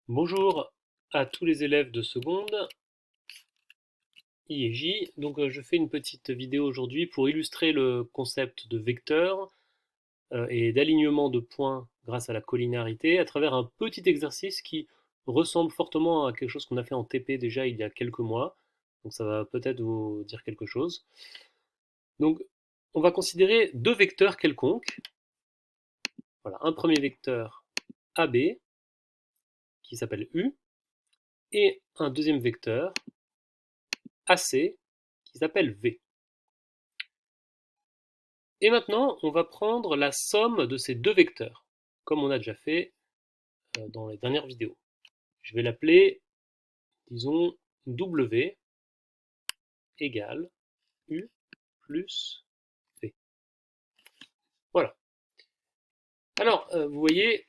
Bonjour à tous les élèves de seconde, I et J. Donc je fais une petite vidéo aujourd'hui pour illustrer le concept de vecteur et d'alignement de points grâce à la collinéarité à travers un petit exercice qui ressemble fortement à quelque chose qu'on a fait en TP déjà il y a quelques mois. Donc ça va peut-être vous dire quelque chose. Donc on va considérer deux vecteurs quelconques. Voilà, un premier vecteur AB qui s'appelle U et un deuxième vecteur AC qui s'appelle V. Et maintenant, on va prendre la somme de ces deux vecteurs, comme on a déjà fait dans les dernières vidéos. Je vais l'appeler, disons, W égale U plus V. Voilà. Alors, vous voyez,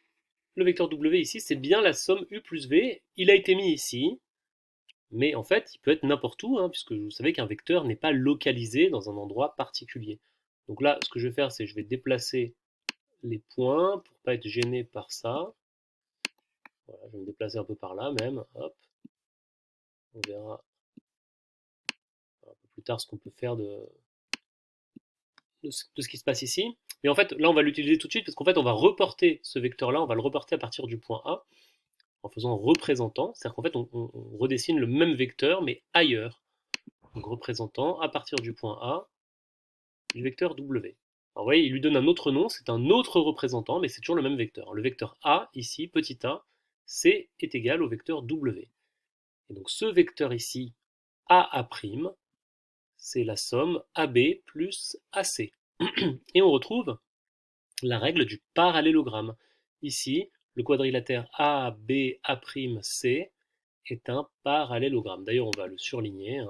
le vecteur W ici, c'est bien la somme U plus V. Il a été mis ici, mais en fait, il peut être n'importe où, puisque vous savez qu'un vecteur n'est pas localisé dans un endroit particulier. Donc là, ce que je vais faire, c'est que je vais déplacer les points pour ne pas être gêné par ça. Voilà, je vais me déplacer un peu par là même. Hop. On verra un peu plus tard ce qu'on peut faire de ce qui se passe ici. Mais en fait, là, on va l'utiliser tout de suite parce qu'en fait, on va reporter ce vecteur-là, on va le reporter à partir du point A en faisant représentant. C'est-à-dire qu'en fait, on redessine le même vecteur, mais ailleurs. Donc, représentant à partir du point A du vecteur W. Alors, vous voyez, il lui donne un autre nom, c'est un autre représentant, mais c'est toujours le même vecteur. Le vecteur A, ici, petit a, C est égal au vecteur W. Et donc, ce vecteur ici, AA', c'est la somme AB plus AC. Et on retrouve la règle du parallélogramme. Ici, le quadrilatère ABA'C est un parallélogramme. D'ailleurs, on va le surligner.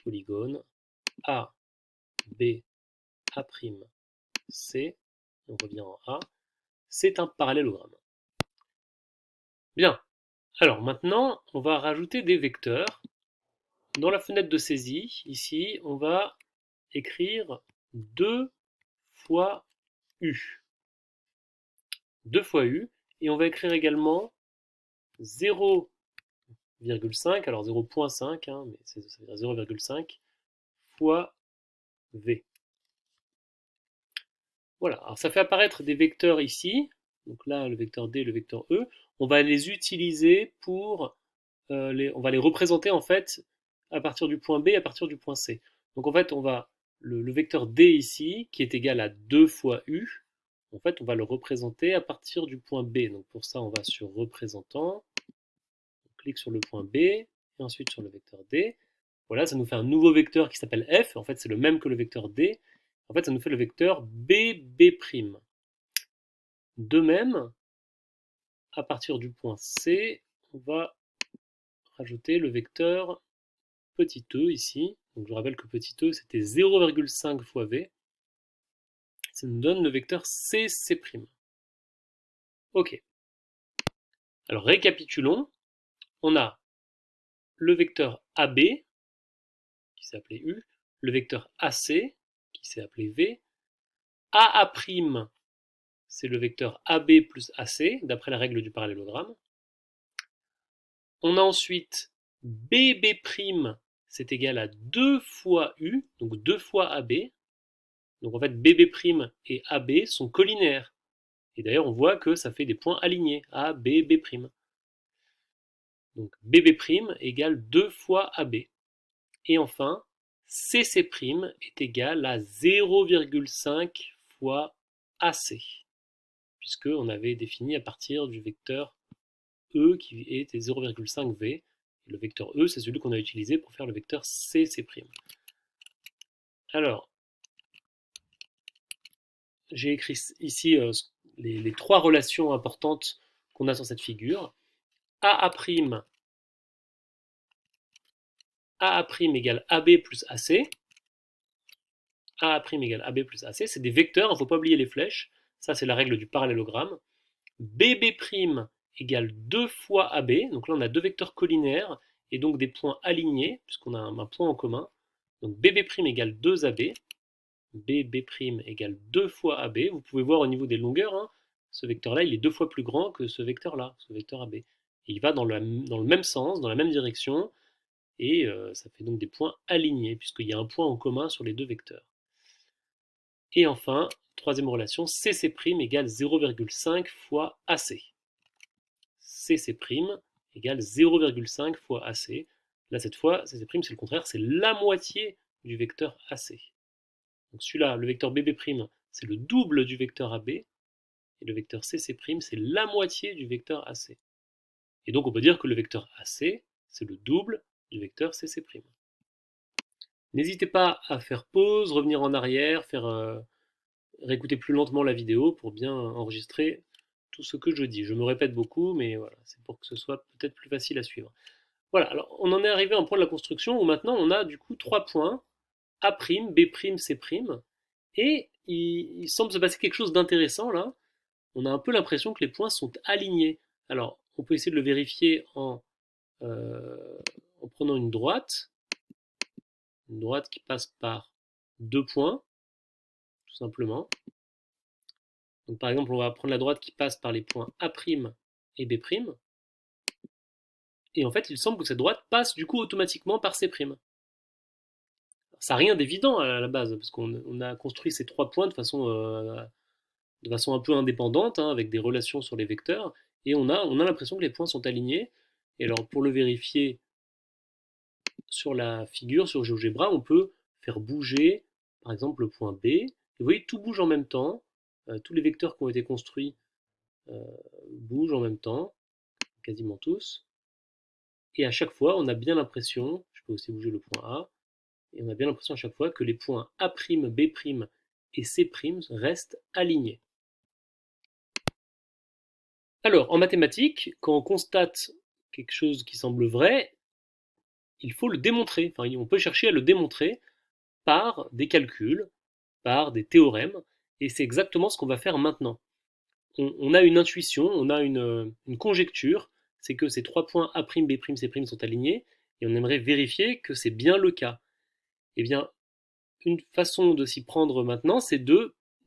Polygone ABA'C, on revient en A, c'est un parallélogramme. Bien, alors maintenant, on va rajouter des vecteurs. Dans la fenêtre de saisie, ici, on va écrire 2 fois U. 2 fois U, et on va écrire également 0,5, alors 0,5, mais ça veut dire 0,5 fois V. Voilà, alors ça fait apparaître des vecteurs ici, donc là le vecteur D, le vecteur E, on va les utiliser pour, on va les représenter en fait à partir du point B, à partir du point C. Donc en fait on va, le vecteur D ici, qui est égal à 2 fois U, en fait on va le représenter à partir du point B. Donc pour ça on va sur représentant, clique sur le point B, et ensuite sur le vecteur D. Voilà, ça nous fait un nouveau vecteur qui s'appelle F. En fait, c'est le même que le vecteur D. En fait, ça nous fait le vecteur BB'. De même, à partir du point C, on va rajouter le vecteur petit e ici. Donc, je vous rappelle que petit e, c'était 0,5 fois V. Ça nous donne le vecteur CC'. Ok. Alors, récapitulons. On a le vecteur AB, qui s'est appelé U, le vecteur AC, qui s'est appelé V, AA', c'est le vecteur AB plus AC, d'après la règle du parallélogramme. On a ensuite BB', c'est égal à 2 fois U, donc 2 fois AB. Donc en fait, BB' et AB sont collinaires. Et d'ailleurs, on voit que ça fait des points alignés, A, B, B'. Donc BB' égale 2 fois AB. Et enfin, CC' est égal à 0,5 fois AC, puisqu'on avait défini à partir du vecteur E qui était 0,5 V. Et le vecteur E, c'est celui qu'on a utilisé pour faire le vecteur CC'. Alors, j'ai écrit ici les trois relations importantes qu'on a sur cette figure. AA', égale AB plus AC. AA' égale AB plus AC. C'est des vecteurs, il ne faut pas oublier les flèches. Ça, c'est la règle du parallélogramme. BB' égale 2 fois AB. Donc là, on a deux vecteurs collinaires et donc des points alignés, puisqu'on a un point en commun. Donc BB' égale 2AB. BB' égale 2 fois AB. Vous pouvez voir au niveau des longueurs, ce vecteur-là, il est 2 fois plus grand que ce vecteur-là, ce vecteur AB. Et il va dans le même sens, dans la même direction, et ça fait donc des points alignés, puisqu'il y a un point en commun sur les deux vecteurs. Et enfin, troisième relation, CC' égale 0,5 fois AC. CC' égale 0,5 fois AC. Là, cette fois, CC', c'est le contraire, c'est la moitié du vecteur AC. Donc celui-là, le vecteur BB', c'est le double du vecteur AB, et le vecteur CC', c'est la moitié du vecteur AC. Et donc on peut dire que le vecteur AC, c'est le double du vecteur CC'. N'hésitez pas à faire pause, revenir en arrière, réécouter plus lentement la vidéo pour bien enregistrer tout ce que je dis. Je me répète beaucoup, mais voilà, c'est pour que ce soit peut-être plus facile à suivre. Voilà, alors on en est arrivé à un point de la construction où maintenant on a du coup 3 points, A', B', C', et il semble se passer quelque chose d'intéressant là. On a un peu l'impression que les points sont alignés. Alors, on peut essayer de le vérifier en prenant une droite qui passe par 2 points, tout simplement. Donc par exemple, on va prendre la droite qui passe par les points A' et B', et en fait, il semble que cette droite passe du coup automatiquement par C'. Ça n'a rien d'évident à la base, parce qu'on a construit ces 3 points de façon un peu indépendante, hein, avec des relations sur les vecteurs, et on a l'impression que les points sont alignés. Et alors pour le vérifier sur la figure, sur GeoGebra, on peut faire bouger par exemple le point B, et vous voyez, tout bouge en même temps, tous les vecteurs qui ont été construits bougent en même temps, quasiment tous, et à chaque fois on a bien l'impression, je peux aussi bouger le point A, et on a bien l'impression à chaque fois que les points A', B' et C' restent alignés. Alors, en mathématiques, quand on constate quelque chose qui semble vrai, il faut le démontrer. Enfin, on peut chercher à le démontrer par des calculs, par des théorèmes, et c'est exactement ce qu'on va faire maintenant. On a une intuition, on a une conjecture, c'est que ces 3 points A', B', C' sont alignés, et on aimerait vérifier que c'est bien le cas. Eh bien, une façon de s'y prendre maintenant, c'est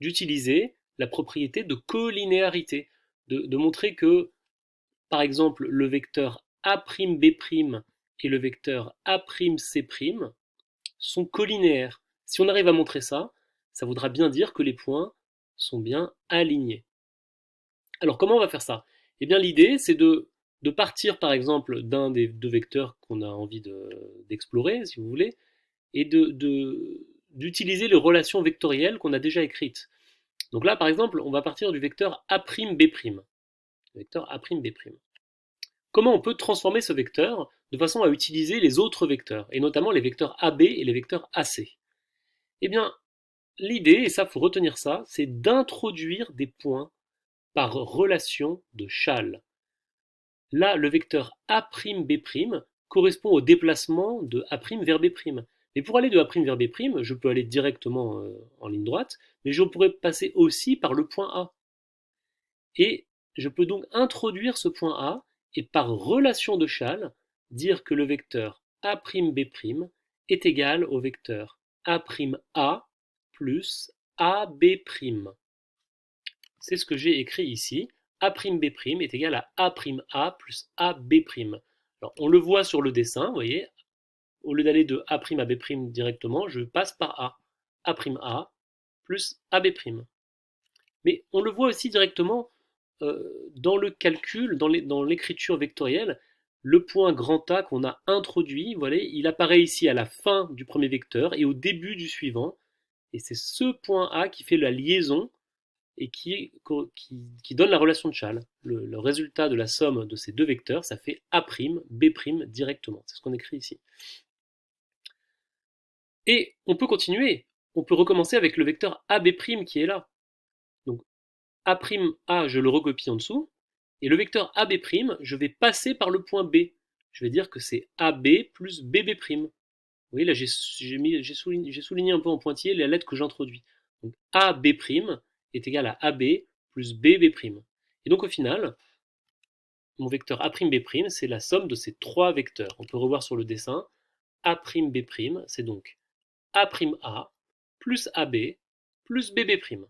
d'utiliser la propriété de collinéarité, de montrer que, par exemple, le vecteur A'B' et le vecteur A'C' sont collinéaires. Si on arrive à montrer ça, ça voudra bien dire que les points sont bien alignés. Alors comment on va faire ça? Eh bien l'idée c'est de partir par exemple d'un des deux vecteurs qu'on a envie d'explorer, si vous voulez, et d'utiliser les relations vectorielles qu'on a déjà écrites. Donc là par exemple on va partir du vecteur A'B'. Vecteur A'B'. Comment on peut transformer ce vecteur de façon à utiliser les autres vecteurs, et notamment les vecteurs AB et les vecteurs AC? Eh bien, l'idée, et ça, il faut retenir ça, c'est d'introduire des points par relation de Chasles. Là, le vecteur A'B' correspond au déplacement de A' vers B'. Mais pour aller de A' vers B', je peux aller directement en ligne droite, mais je pourrais passer aussi par le point A. Et je peux donc introduire ce point A et par relation de Chasles dire que le vecteur A'B' est égal au vecteur A'A plus AB'. C'est ce que j'ai écrit ici. A'B' est égal à A'A plus AB'. Alors, on le voit sur le dessin, vous voyez, au lieu d'aller de A' à B' directement, je passe par A. A'A plus AB'. Mais on le voit aussi directement dans le calcul, dans l'écriture vectorielle, le point grand A qu'on a introduit, voilà, il apparaît ici à la fin du premier vecteur et au début du suivant. Et c'est ce point A qui fait la liaison et qui donne la relation de Chasles. Le résultat de la somme de ces deux vecteurs, ça fait A'B' directement. C'est ce qu'on écrit ici. Et on peut continuer. On peut recommencer avec le vecteur AB' qui est là. Donc A'A, je le recopie en dessous. Et le vecteur AB', je vais passer par le point B. Je vais dire que c'est AB plus BB'. Vous voyez, là, j'ai souligné un peu en pointillé les lettres que j'introduis. Donc AB' est égal à AB plus BB'. Et donc au final, mon vecteur A'B', c'est la somme de ces trois vecteurs. On peut revoir sur le dessin. A'B', c'est donc A'A plus AB plus BB'.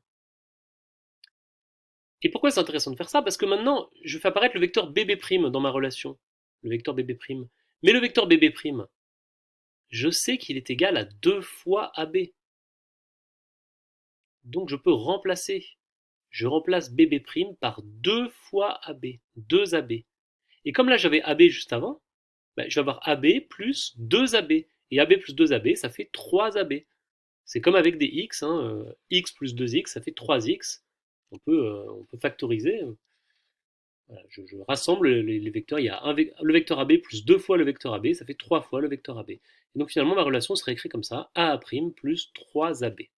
Et pourquoi c'est intéressant de faire ça? Parce que maintenant, je fais apparaître le vecteur bb' dans ma relation. Le vecteur bb'. Mais le vecteur bb', je sais qu'il est égal à 2 fois AB. Donc je peux remplacer. Je remplace bb' par 2 fois AB. 2 AB. Et comme là j'avais AB juste avant, je vais avoir AB plus 2 AB. Et AB plus 2 AB, ça fait 3 AB. C'est comme avec des x, hein, x plus 2x, ça fait 3x. On peut factoriser. Voilà, je rassemble les vecteurs. Il y a le vecteur AB plus 2 fois le vecteur AB, ça fait 3 fois le vecteur AB. Et donc finalement, ma relation serait écrite comme ça, A' plus 3AB.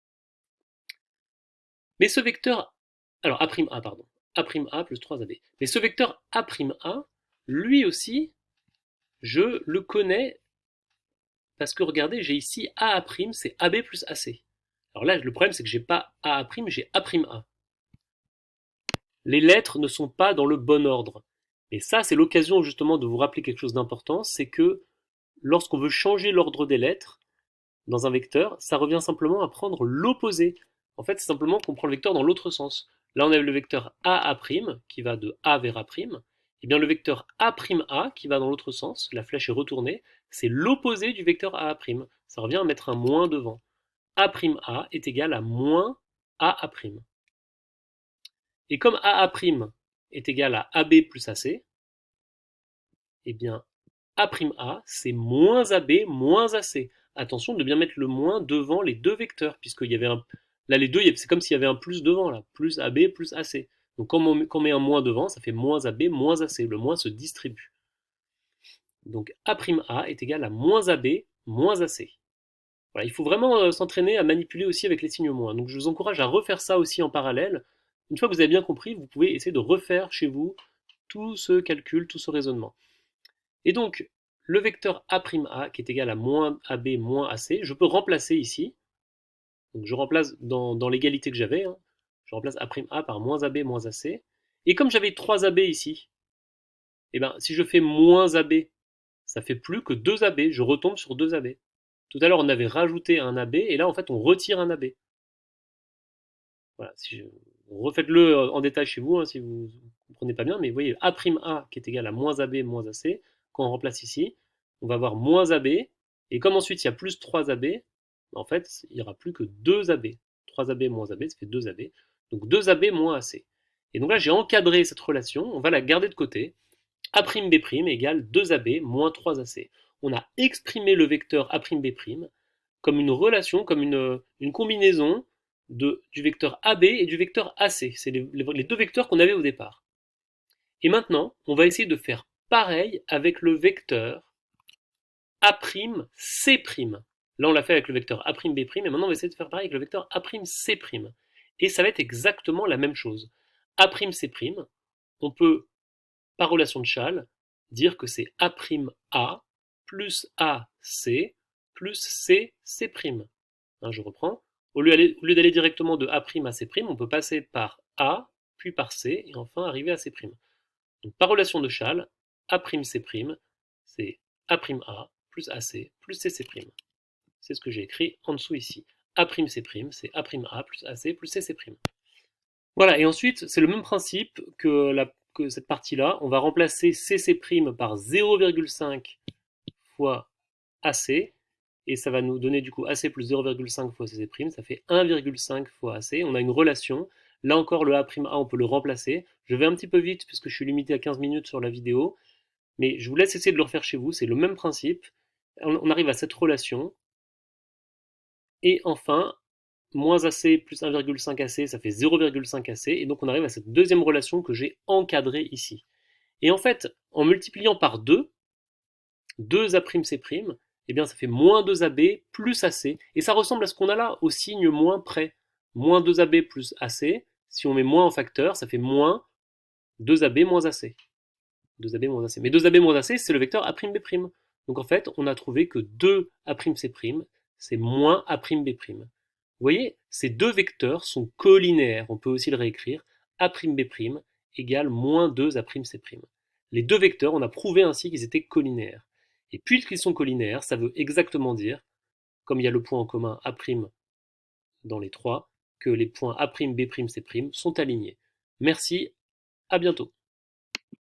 Mais ce vecteur, alors A', pardon, A' plus 3AB. Mais ce vecteur A', lui aussi, je le connais parce que regardez, j'ai ici A', c'est AB plus AC. Alors là, le problème, c'est que j'ai pas A', j'ai A'. Les lettres ne sont pas dans le bon ordre. Et ça, c'est l'occasion justement de vous rappeler quelque chose d'important, c'est que lorsqu'on veut changer l'ordre des lettres dans un vecteur, ça revient simplement à prendre l'opposé. En fait, c'est simplement qu'on prend le vecteur dans l'autre sens. Là, on a le vecteur A' qui va de A vers A'. Et bien le vecteur A', qui va dans l'autre sens, la flèche est retournée, c'est l'opposé du vecteur A'. Ça revient à mettre un moins devant. A' est égal à moins A'. Et comme A' est égal à AB plus AC, eh bien A', c'est moins AB moins AC. Attention de bien mettre le moins devant les deux vecteurs, puisqu'il y avait un... Là, les deux, c'est comme s'il y avait un plus devant, là. Plus AB plus AC. Donc quand on met un moins devant, ça fait moins AB moins AC. Le moins se distribue. Donc A' est égal à moins AB moins AC. Voilà, il faut vraiment s'entraîner à manipuler aussi avec les signes moins. Donc je vous encourage à refaire ça aussi en parallèle. Une fois que vous avez bien compris, vous pouvez essayer de refaire chez vous tout ce calcul, tout ce raisonnement. Et donc, le vecteur A', qui est égal à moins AB moins AC, je peux remplacer ici. Donc je remplace dans l'égalité que j'avais, hein, je remplace A' par moins AB moins AC. Et comme j'avais 3 AB ici, et ben, si je fais moins AB, ça fait plus que 2 AB, je retombe sur 2 AB. Tout à l'heure, on avait rajouté un AB, et là, en fait, on retire un AB. Voilà, refaites-le en détail chez vous, hein, si vous ne comprenez pas bien, mais vous voyez, A' qui est égal à moins AB moins AC, quand on remplace ici, on va avoir moins AB, et comme ensuite il y a plus 3 AB, en fait, il n'y aura plus que 2 AB. 3 AB moins AB, ça fait 2 AB. Donc 2 AB moins AC. Et donc là, j'ai encadré cette relation, on va la garder de côté. A'B' égale 2 AB moins 3 AC. On a exprimé le vecteur A'B' comme une relation, comme une combinaison du vecteur AB et du vecteur AC. C'est les deux vecteurs qu'on avait au départ. Et maintenant, on va essayer de faire pareil avec le vecteur A'C'. Là, on l'a fait avec le vecteur A'B', et maintenant, on va essayer de faire pareil avec le vecteur A'C'. Et ça va être exactement la même chose. A'C', on peut, par relation de Chasles, dire que c'est A' plus AC plus C'. Hein, je reprends. Au lieu d'aller directement de A' à C', on peut passer par A, puis par C, et enfin arriver à C'. Donc par relation de Chasles, A'C', c'est A' plus AC plus C'. C'est ce que j'ai écrit en dessous ici. A'C', c'est A' plus AC plus C'. Voilà, et ensuite, c'est le même principe que cette partie-là. On va remplacer C' par 0,5 fois AC, et ça va nous donner du coup AC plus 0,5 fois CC', ça fait 1,5 fois AC. On a une relation. Là encore, le A', on peut le remplacer. Je vais un petit peu vite puisque je suis limité à 15 minutes sur la vidéo, mais je vous laisse essayer de le refaire chez vous. C'est le même principe. On arrive à cette relation. Et enfin, moins AC plus 1,5 AC, ça fait 0,5 AC. Et donc on arrive à cette deuxième relation que j'ai encadrée ici. Et en fait, en multipliant par 2, 2A', eh bien ça fait moins 2AB plus AC, et ça ressemble à ce qu'on a là, au signe moins près. Moins 2AB plus AC, si on met moins en facteur, ça fait moins 2AB moins AC. 2AB moins AC. Mais 2AB moins AC, c'est le vecteur A'B'. Donc en fait, on a trouvé que 2A'C', c'est moins A'B'. Vous voyez, ces deux vecteurs sont collinéaires. On peut aussi le réécrire. A'B' égale moins 2A'C'. Les deux vecteurs, on a prouvé ainsi qu'ils étaient collinéaires. Et puisqu'ils sont collinéaires, ça veut exactement dire, comme il y a le point en commun A' dans les trois, que les points A', B', C' sont alignés. Merci, à bientôt.